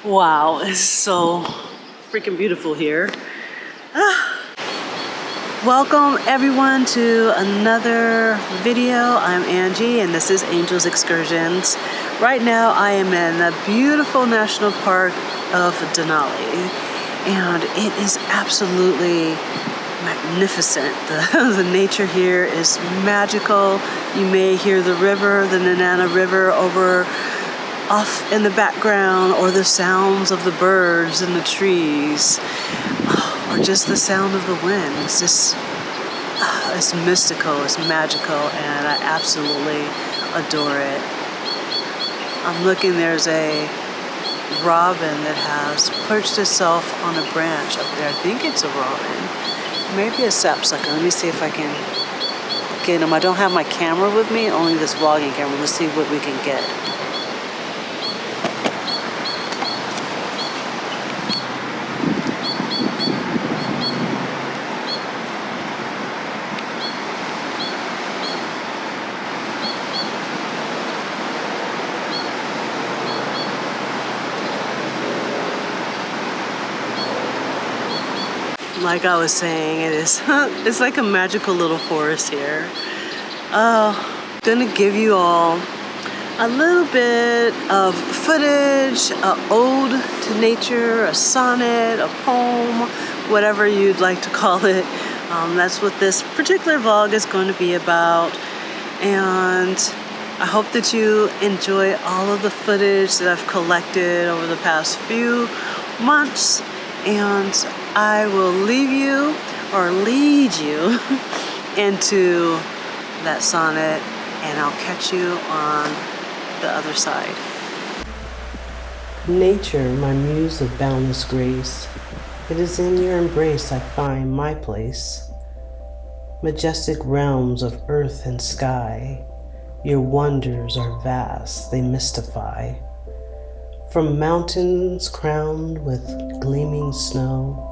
Wow, it's so freaking beautiful here. Welcome everyone to another video. I'm Angie and this is Angel's Excursions. Right now I am in the beautiful national park of Denali and it is absolutely magnificent. The nature here is magical. You may hear the river, the Nanana River off in the background, or the sounds of the birds in the trees, or just the sound of the wind. It's just, it's mystical, it's magical, and I absolutely adore it. I'm looking, there's a robin that has perched itself on a branch up there. I think it's a robin, maybe a sapsucker. Let me see if I can get him. I don't have my camera with me, only this vlogging camera. Let's see what we can get. Like I was saying, it's like a magical little forest here. Gonna give you all a little bit of footage, an ode to nature, a sonnet, a poem, whatever you'd like to call it. That's what this particular vlog is going to be about. And I hope that you enjoy all of the footage that I've collected over the past few months. And I will lead you into that sonnet, and I'll catch you on the other side. Nature, my muse of boundless grace, it is in your embrace I find my place. Majestic realms of earth and sky, your wonders are vast, they mystify. From mountains crowned with gleaming snow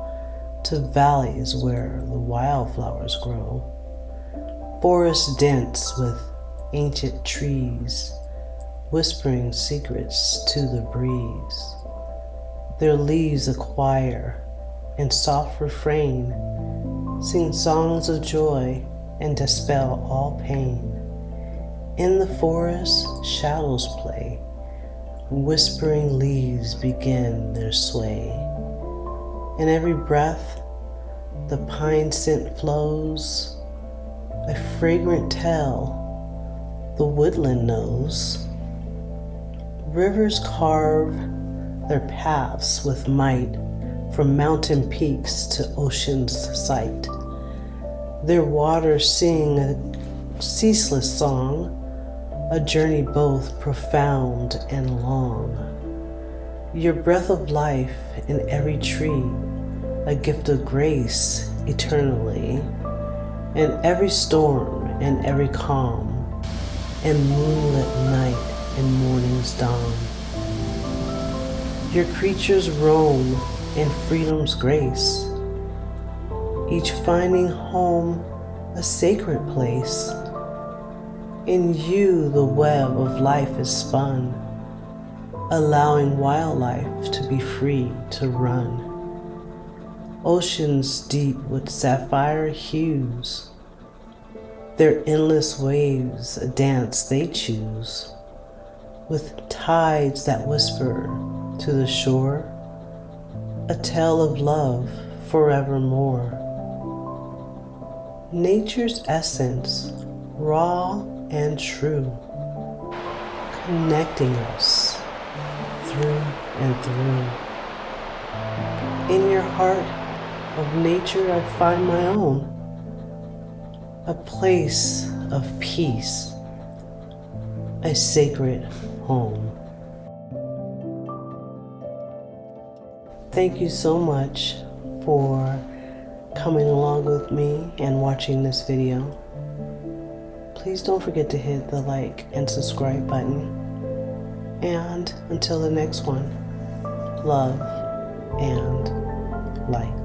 to valleys where the wildflowers grow, forests dense with ancient trees, whispering secrets to the breeze. Their leaves a choir in soft refrain, sing songs of joy and dispel all pain. In the forest shadows play, whispering leaves begin their sway. In every breath, the pine scent flows, a fragrant tale the woodland knows. Rivers carve their paths with might, from mountain peaks to ocean's sight. Their waters sing a ceaseless song, a journey both profound and long. Your breath of life in every tree, a gift of grace eternally. In every storm and every calm, and moonlit night and morning's dawn. Your creatures roam in freedom's grace, each finding home a sacred place. In you the web of life is spun, allowing wildlife to be free to run. Oceans deep with sapphire hues, their endless waves a dance they choose. With tides that whisper to the shore, a tale of love forevermore. Nature's essence, raw and true, connecting us through and through. In your heart of nature I find my own, a place of peace, a sacred home. Thank you so much for coming along with me and watching this video. Please don't forget to hit the like and subscribe button. And until the next one, love and light.